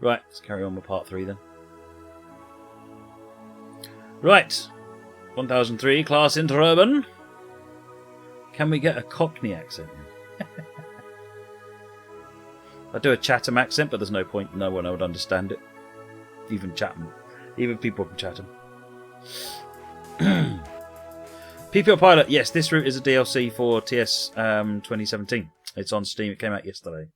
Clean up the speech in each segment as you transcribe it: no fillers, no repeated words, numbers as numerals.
Right, let's carry on with part 3 then. Right, 1003, class interurban. Can we get a Cockney accent? I do a Chatham accent, but there's no point. No one would understand it. Even Chatham. Even people from Chatham. PPO Pilot. Yes, this route is a DLC for TS 2017. It's on Steam. It came out yesterday.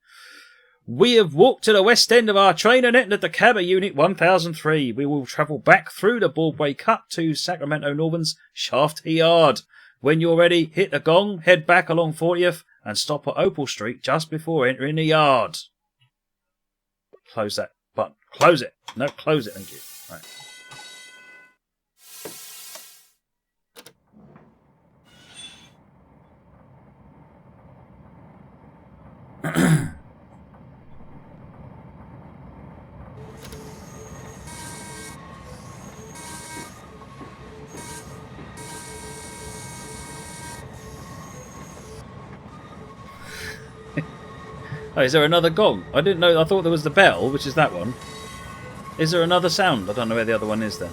We have walked to the west end of our train and entered the cab of Unit 1003. We will travel back through the Broadway cut to Sacramento Northern's Shaft Yard. When you're ready, hit the gong, head back along 40th, and stop at Opal Street just before entering the yard. Close that button. Close it. No, close it. Thank you. Right. Oh, is there another gong? I didn't know. I thought there was the bell, which is that one. Is there another sound? I don't know where the other one is then.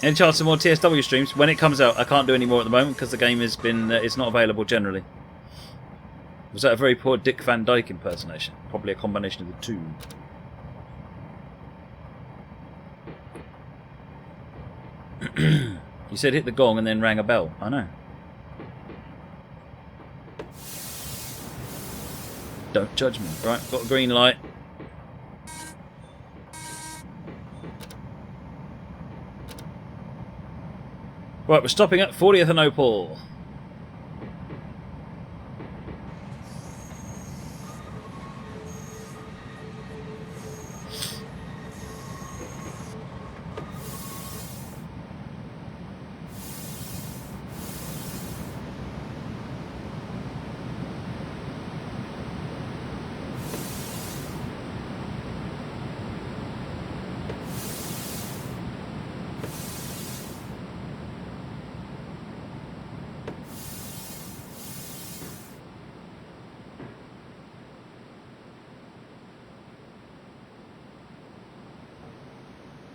Any chance of more TSW streams? When it comes out, I can't do any more at the moment because the game has been it's not available generally. Was that a very poor Dick Van Dyke impersonation? Probably a combination of the two. You said hit the gong and then rang a bell. I know. Don't judge me. Right, got a green light. Right, we're stopping at 40th and Opal.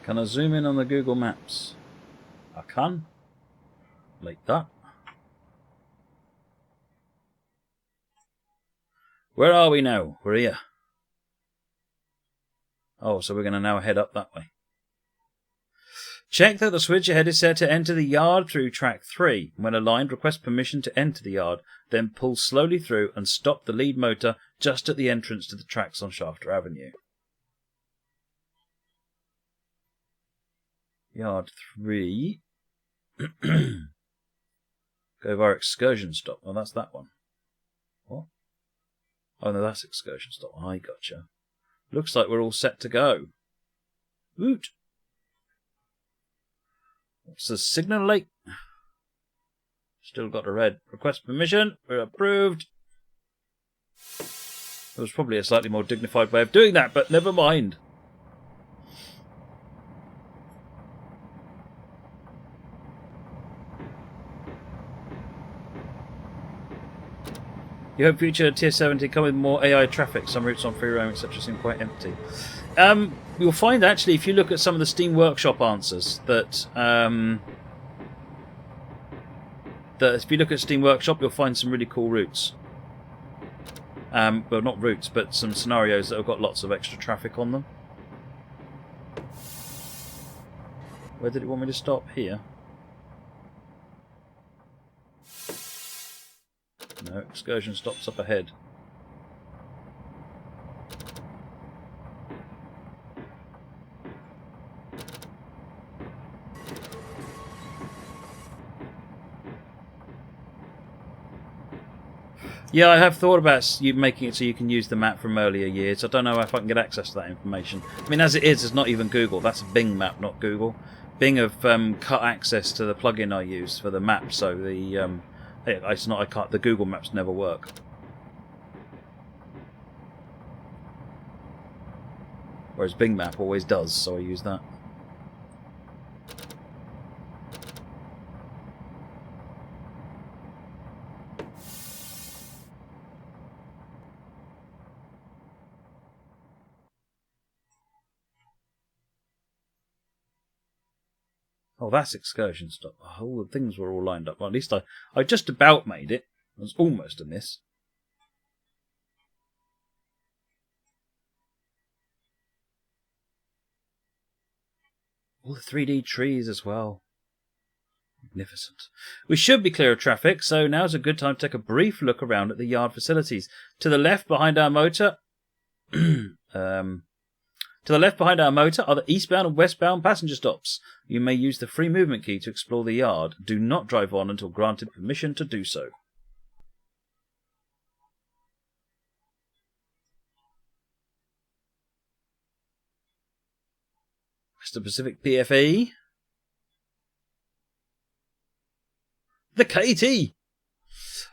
Can I zoom in on the Google Maps? I can. Like that. Where are we now? We're here. Oh, so we're going to now head up that way. Check that the switch ahead is set to enter the yard through track 3. When aligned, request permission to enter the yard, then pull slowly through and stop the lead motor just at the entrance to the tracks on Shafter Avenue. Yard 3. Go via excursion stop. Oh, that's that one. What? Oh, no, that's excursion stop. I gotcha. Looks like we're all set to go. Woot! What's the signal like? Still got a red. Request permission. We're approved. There was probably a slightly more dignified way of doing that, but never mind. You hope future Tier 70 come with more AI traffic. Some routes on free roam, etc. seem quite empty. You'll find actually, if you look at some of the Steam Workshop answers, that if you look at Steam Workshop, you'll find some really cool routes. Well, not routes, but some scenarios that have got lots of extra traffic on them. Where did it want me to stop? Here. No, excursion stops up ahead. Yeah, I have thought about you making it so you can use the map from earlier years. I don't know if I can get access to that information. I mean, as it is, it's not even Google. That's a Bing map, not Google. Bing have cut access to the plugin I use for the map, so the it's not. I can't. The Google Maps never work. Whereas Bing Map always does, so I use that. Oh, that's excursion stop. Oh, the things were all lined up. Well, at least I just about made it. It was almost a miss. All the 3D trees as well. Magnificent. We should be clear of traffic, so now's a good time to take a brief look around at the yard facilities. To the left behind our motor... To the left behind our motor are the eastbound and westbound passenger stops. You may use the free movement key to explore the yard. Do not drive on until granted permission to do so. Western Pacific PFE. The KT.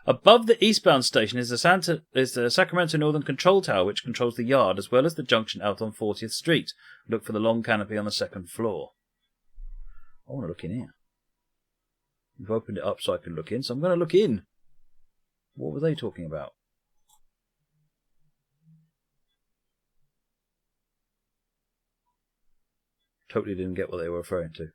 Above the eastbound station is the Sacramento Northern Control Tower, which controls the yard, as well as the junction out on 40th Street. Look for the long canopy on the second floor. I want to look in here. You've opened it up so I can look in, so I'm going to look in. What were they talking about? Totally didn't get what they were referring to.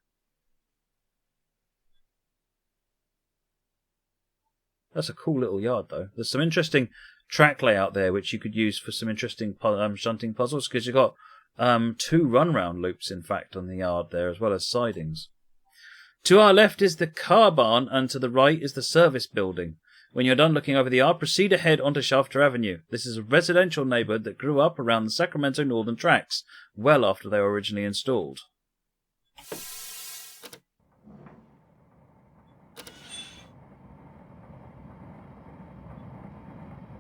That's a cool little yard, though. There's some interesting track layout there, which you could use for some interesting shunting puzzles, because you've got 2 run-round loops, in fact, on the yard there, as well as sidings. To our left is the car barn, and to the right is the service building. When you're done looking over the yard, proceed ahead onto Shafter Avenue. This is a residential neighbourhood that grew up around the Sacramento Northern tracks, well after they were originally installed.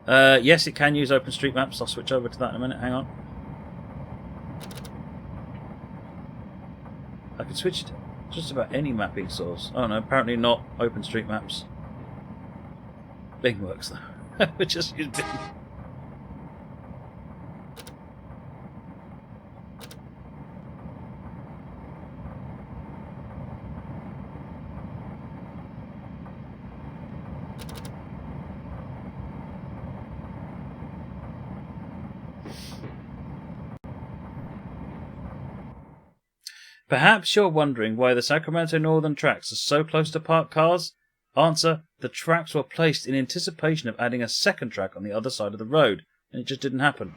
Yes, it can use OpenStreetMaps. I'll switch over to that in a minute. Hang on. I can switch to just about any mapping source. Oh no, apparently not OpenStreetMaps. Bing works though. We just use Bing. Perhaps you're wondering why the Sacramento Northern tracks are so close to parked cars? Answer: the tracks were placed in anticipation of adding a second track on the other side of the road, and it just didn't happen.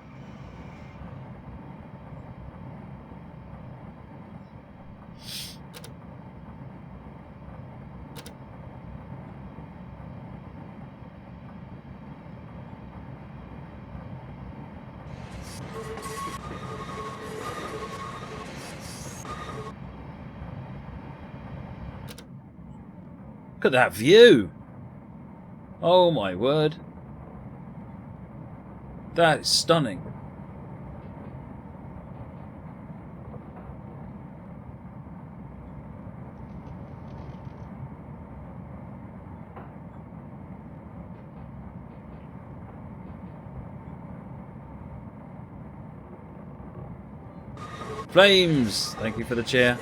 Look at that view! Oh my word. That is stunning. Flames! Thank you for the chair.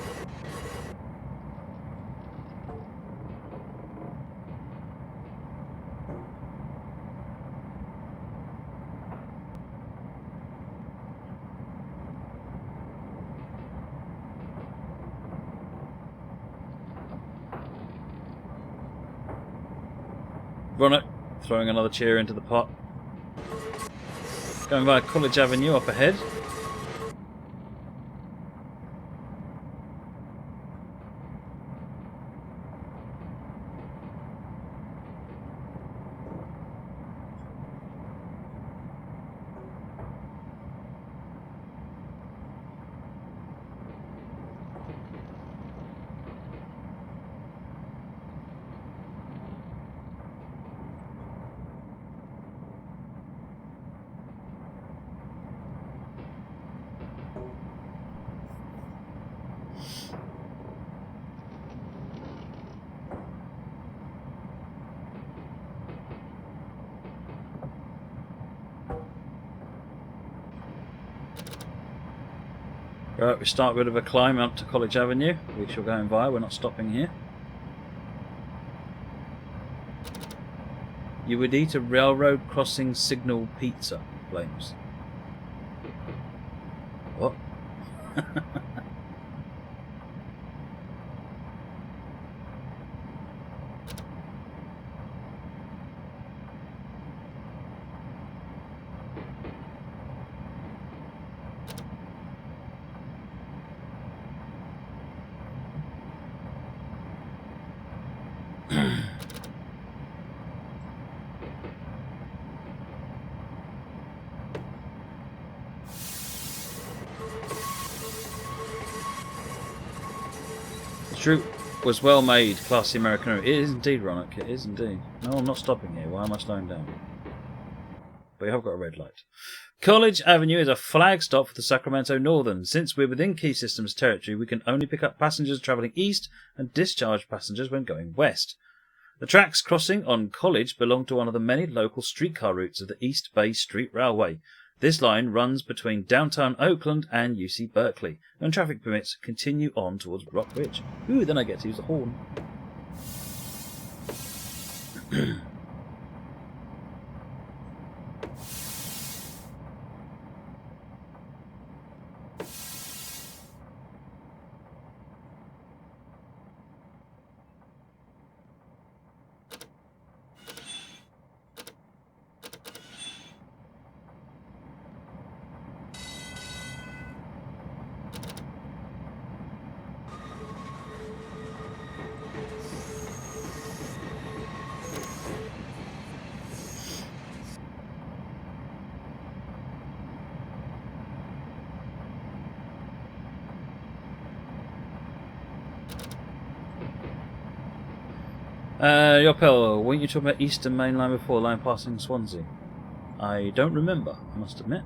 Ronit, throwing another chair into the pot. Going via College Avenue up ahead. Right, we start with a bit of a climb up to College Avenue, which we're going via. We're not stopping here. You would eat a railroad crossing signal pizza. Flames. What? Troop was well made, classy American. It is indeed, Ronak. It is indeed. No, I'm not stopping here. Why am I slowing down? But we have got a red light. College Avenue is a flag stop for the Sacramento Northern. Since we're within Key Systems territory, we can only pick up passengers travelling east and discharge passengers when going west. The tracks crossing on College belong to one of the many local streetcar routes of the East Bay Street Railway. This line runs between downtown Oakland and UC Berkeley. When traffic permits, continue on towards Rock Ridge. Ooh, then I get to use the horn. Yopel, weren't you talking about Eastern Main Line before, line passing Swansea? I don't remember, I must admit.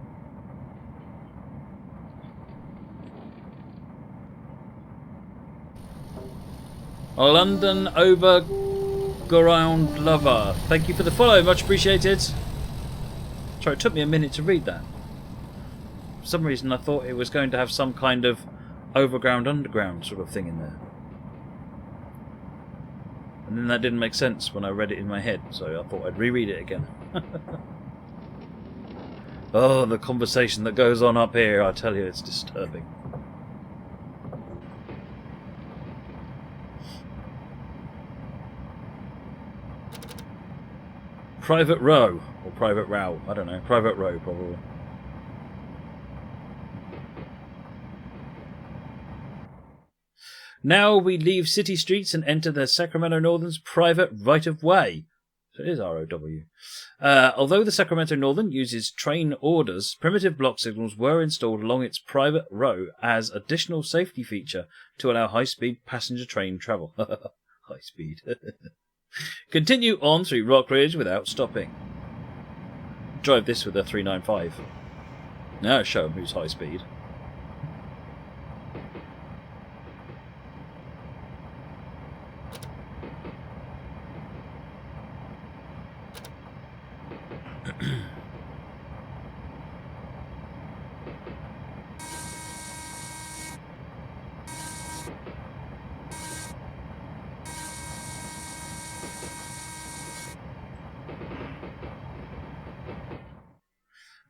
A London Overground Lover, thank you for the follow, much appreciated. Sorry, it took me a minute to read that. For some reason I thought it was going to have some kind of overground, underground sort of thing in there. And then that didn't make sense when I read it in my head, so I thought I'd reread it again. Oh, the conversation that goes on up here, I tell you, it's disturbing. Private Row, or Private Row, I don't know, Private Row probably. Now we leave city streets and enter the Sacramento Northern's private right-of-way. So it is ROW. Although the Sacramento Northern uses train orders, primitive block signals were installed along its private row as additional safety feature to allow high-speed passenger train travel. High speed. Continue on through Rock Ridge without stopping. Drive this with a 395. Now show 'em who's high speed.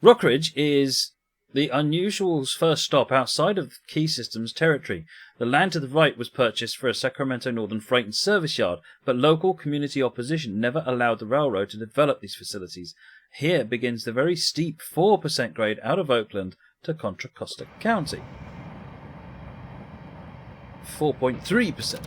Rockridge is the Unusual's first stop outside of Key Systems territory. The land to the right was purchased for a Sacramento Northern freight and service yard, but local community opposition never allowed the railroad to develop these facilities. Here begins the very steep 4% grade out of Oakland to Contra Costa County. 4.3%.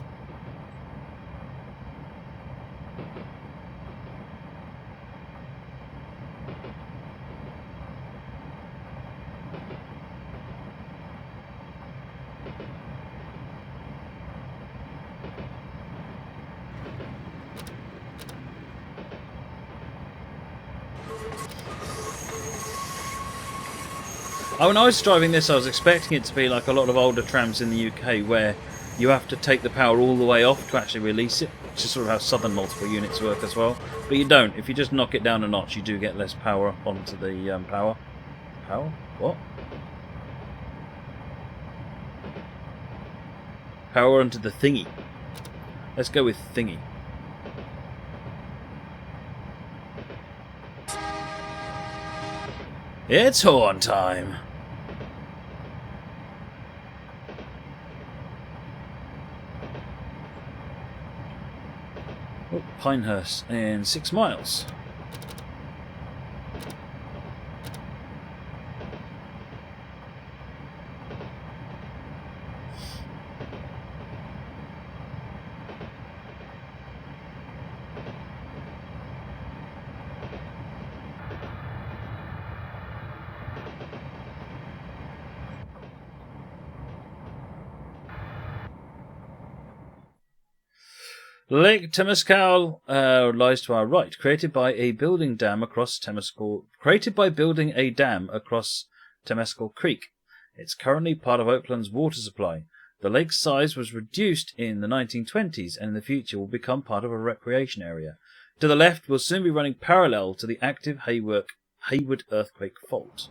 When I was driving this, I was expecting it to be like a lot of older trams in the UK where you have to take the power all the way off to actually release it, which is sort of how southern multiple units work as well. But you don't. If you just knock it down a notch, you do get less power onto the power. Power? What? Power onto the thingy. Let's go with thingy. It's horn time. Oh, Pinehurst in 6 miles. Lake Temescal lies to our right, created by building a dam across Temescal Creek. It's currently part of Oakland's water supply. The lake's size was reduced in the 1920s and in the future will become part of a recreation area. To the left, we'll soon be running parallel to the active Hayward earthquake fault.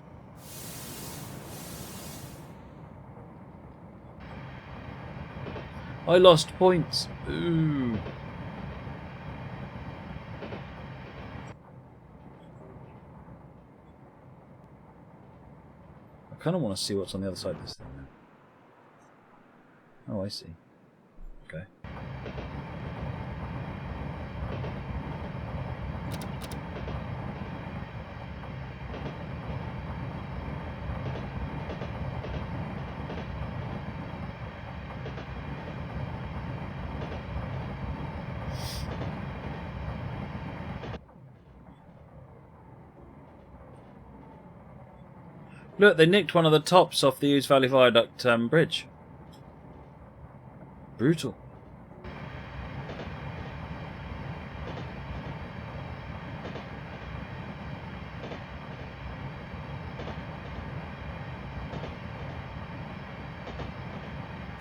I lost points. Ooh. I kind of want to see what's on the other side of this thing now. Oh, I see. Okay. Look, they nicked one of the tops off the Hughes Valley Viaduct bridge. Brutal.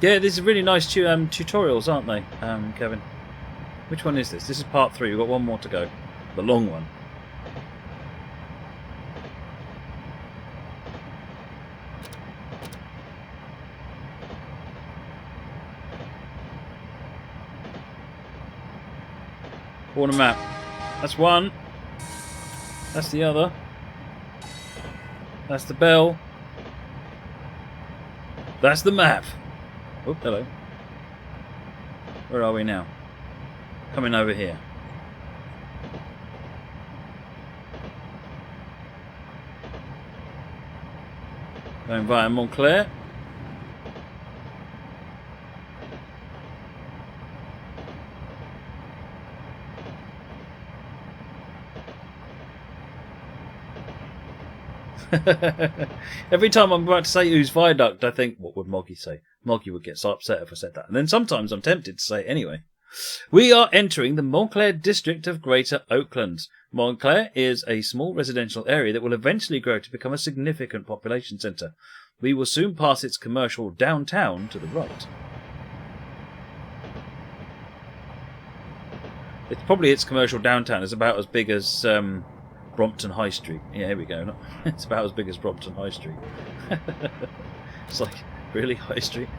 Yeah, these are really nice tutorials, aren't they, Kevin? Which one is this? This is part 3. We've got one more to go. The long one. Corner map. That's one. That's the other. That's the bell. That's the map. Oh, hello. Where are we now? Coming over here. Going via Montclair. Every time I'm about to say Hughes Viaduct, I think, what would Moggy say? Moggy would get so upset if I said that. And then sometimes I'm tempted to say it anyway. We are entering the Montclair district of Greater Oakland. Montclair is a small residential area that will eventually grow to become a significant population centre. We will soon pass its commercial downtown to the right. It's probably its commercial downtown is about as big as Brompton High Street. Yeah, here we go. It's about as big as Brompton High Street. It's like, really, High Street?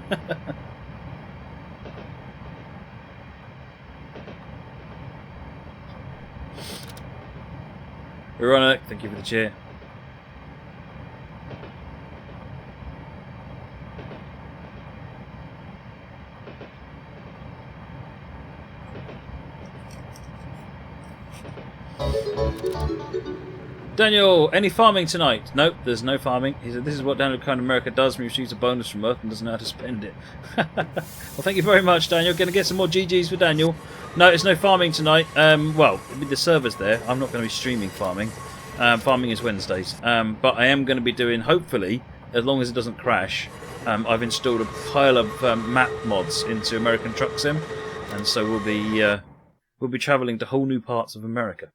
Veronica, thank you for the cheer. Daniel, any farming tonight? Nope, there's no farming. He said, this is what Daniel Kind America does when he receives a bonus from Earth and doesn't know how to spend it. Well, thank you very much, Daniel. Going to get some more GGs for Daniel. No, it's no farming tonight. Well, with the servers there, I'm not going to be streaming farming. Farming is Wednesdays. But I am going to be doing, hopefully, as long as it doesn't crash, I've installed a pile of map mods into American Truck Sim. And so we'll be travelling to whole new parts of America.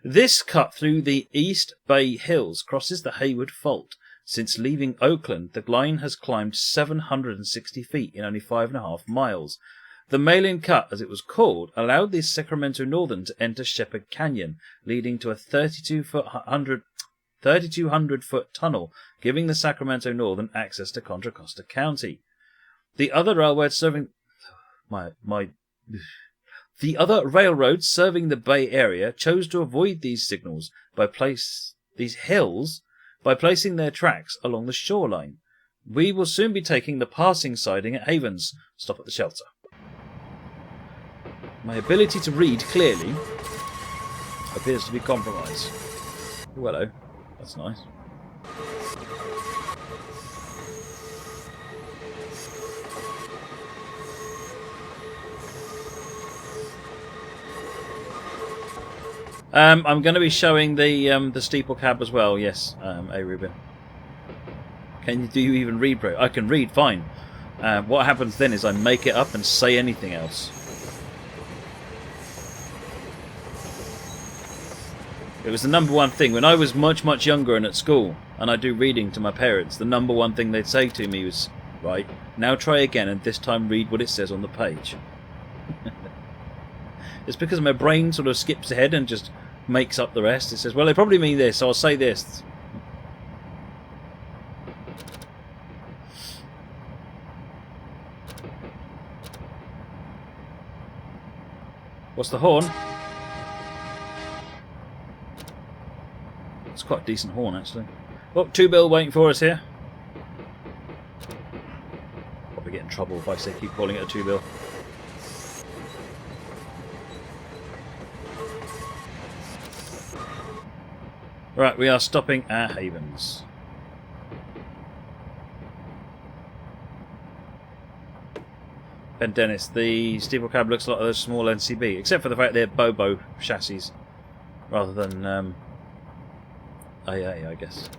This cut through the East Bay Hills crosses the Hayward Fault. Since leaving Oakland, the line has climbed 760 feet in only 5.5 miles. The Mail-In Cut, as it was called, allowed the Sacramento Northern to enter Shepherd Canyon, leading to a 3,200-foot tunnel, giving the Sacramento Northern access to Contra Costa County. The other railroads serving the Bay Area chose to avoid these signals by placing their tracks along the shoreline. We will soon be taking the passing siding at Havens. Stop at the shelter. My ability to read clearly appears to be compromised. Oh, hello. That's nice. I'm going to be showing the steeple cab as well. Yes, A Ruben. Do you even read, bro? I can read fine. What happens then is I make it up and say anything else. It was the number one thing. When I was much, much younger and at school, and I do reading to my parents, the number one thing they'd say to me was, right, now try again and this time read what it says on the page. It's because my brain sort of skips ahead and just makes up the rest. It says, well, they probably mean this, so I'll say this. What's the horn? It's quite a decent horn, actually. Oh, 2-bill waiting for us here. Probably get in trouble if I say keep calling it a 2-bill. Right, we are stopping at Havens. Ben Dennis, the steeple cab looks like a small NCB, except for the fact they're Bobo chassis rather than AA, I guess.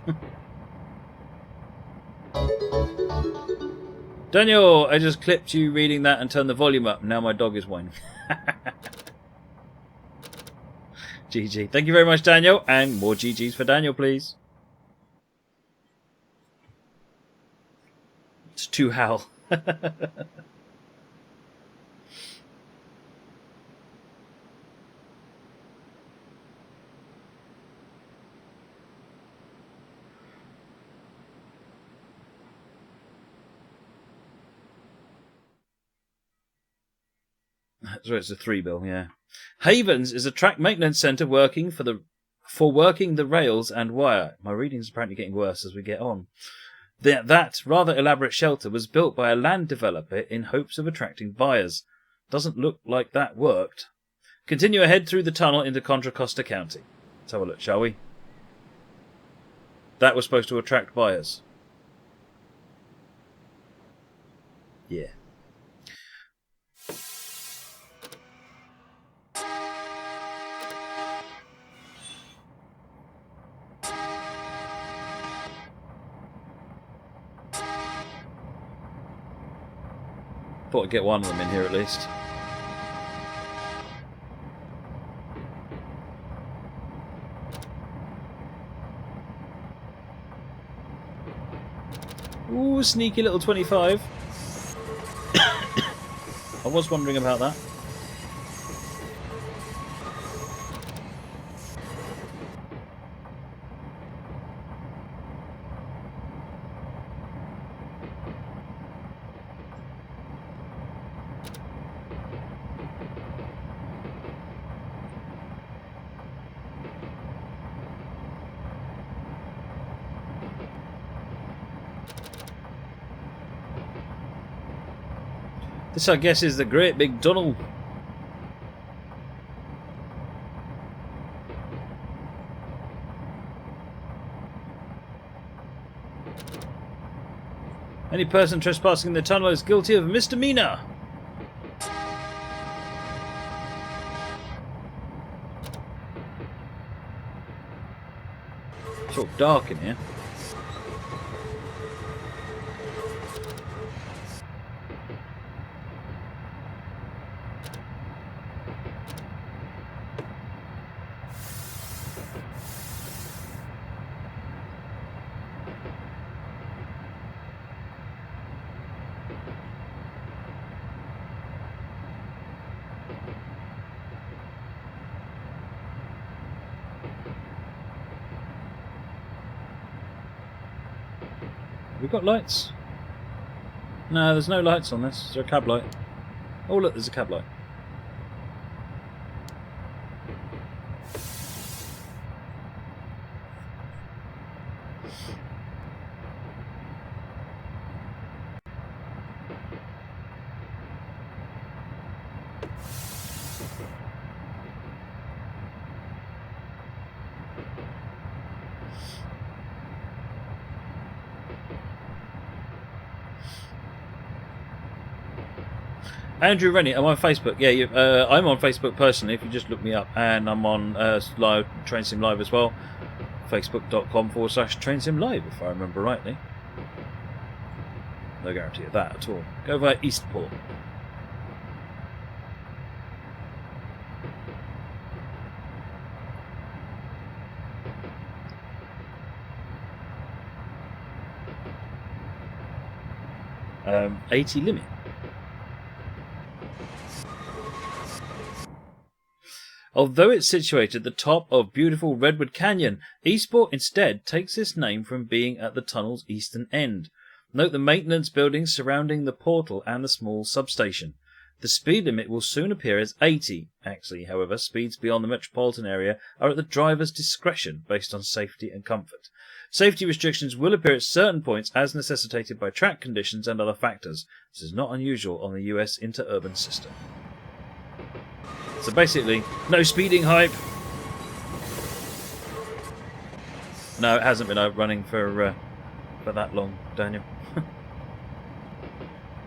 Daniel, I just clipped you reading that and turned the volume up. Now my dog is whining. GG. Thank you very much, Daniel, and more GGs for Daniel, please. It's too Hal. So it's a 3-bill, yeah. Havens is a track maintenance centre working for working the rails and wire. My reading's apparently getting worse as we get on. That rather elaborate shelter was built by a land developer in hopes of attracting buyers. Doesn't look like that worked. Continue ahead through the tunnel into Contra Costa County. Let's have a look, shall we? That was supposed to attract buyers. Yeah. Thought I'd get one of them in here at least. Ooh, sneaky little 25. I was wondering about that. This, I guess, is the great big tunnel. Any person trespassing the tunnel is guilty of misdemeanor. It's all dark in here. We've got lights. No, there's no lights on this. Is there a cab light? Oh look, there's a cab light. Andrew Rennie, I'm on Facebook. Yeah, I'm on Facebook personally. If you just look me up, and I'm on live Train Sim Live as well. Facebook.com/Train Sim Live, if I remember rightly. No guarantee of that at all. Go via Eastport. 80 limit. Although it's situated at the top of beautiful Redwood Canyon, Eastport instead takes its name from being at the tunnel's eastern end. Note the maintenance buildings surrounding the portal and the small substation. The speed limit will soon appear as 80. Actually, however, speeds beyond the metropolitan area are at the driver's discretion based on safety and comfort. Safety restrictions will appear at certain points as necessitated by track conditions and other factors. This is not unusual on the US interurban system. So basically, no speeding hype. No, it hasn't been running for that long, Daniel.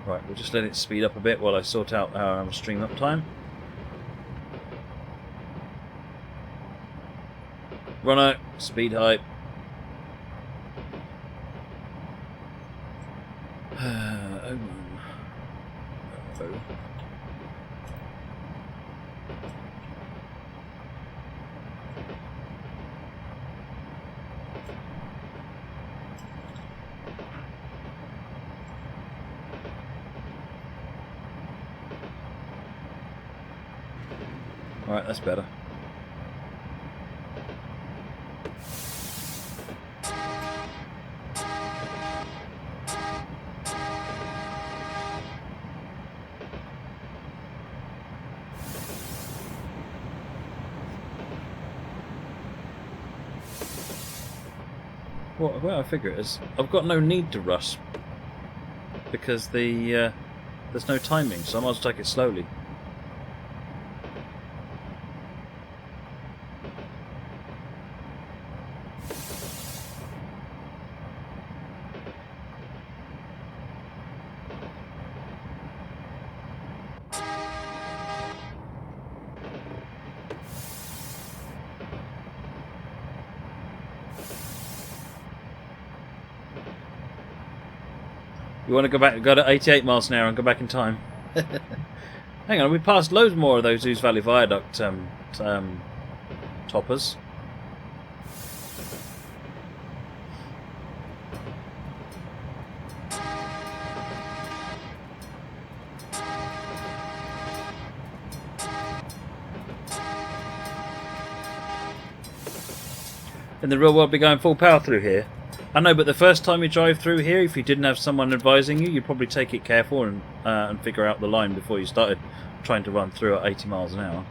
Right, we'll just let it speed up a bit while I sort out our stream uptime. Runner, speed hype. Oh. Alright, that's better. Well, I figure it is. I've got no need to rush because there's no timing, so I might as well take it slowly. You want to go to 88 miles an hour and go back in time? Hang on, we passed loads more of those Ouse Valley Viaduct toppers. In the real world, be going full power through here. I know, but the first time you drive through here, if you didn't have someone advising you, you'd probably take it careful and figure out the line before you started trying to run through at 80 miles an hour.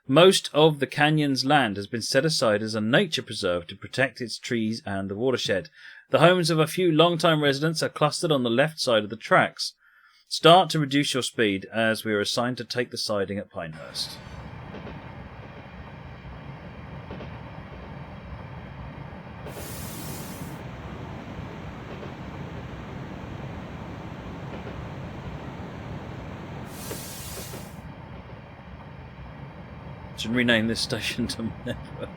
Most of the canyon's land has been set aside as a nature preserve to protect its trees and the watershed. The homes of a few long-time residents are clustered on the left side of the tracks. Start to reduce your speed as we are assigned to take the siding at Pinehurst. Should rename this station to Minerva.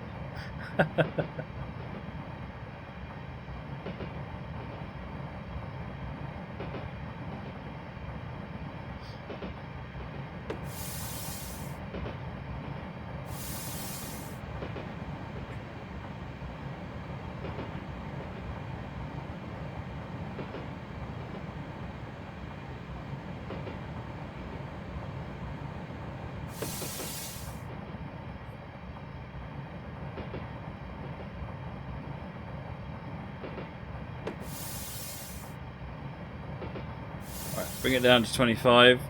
Bring it down to 25.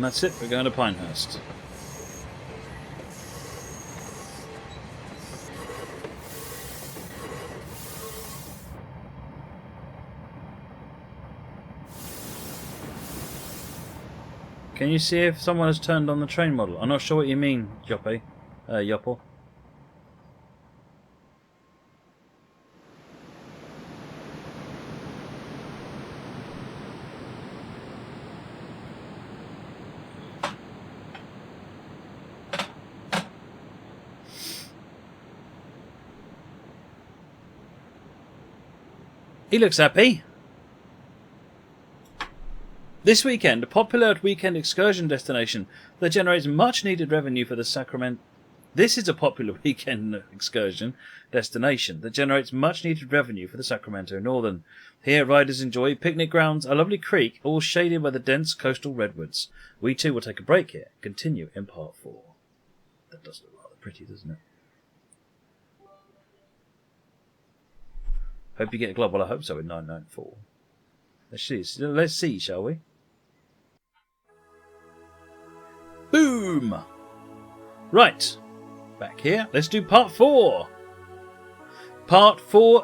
that's it. We're going to Pinehurst. Can you see if someone has turned on the train model? I'm not sure what you mean, Yoppy. Yoppel. He looks happy. This weekend, a popular weekend excursion destination that generates much needed revenue for the Sacramento. This is a popular weekend excursion destination that generates much needed revenue for the Sacramento Northern. Here, riders enjoy picnic grounds, a lovely creek, all shaded by the dense coastal redwoods. We too will take a break here and continue in part 4. That does look rather pretty, doesn't it? Hope you get a glob. Well, I hope so in 994. Let's see, shall we? Boom! Right. Back here. Let's do part 4. Part 4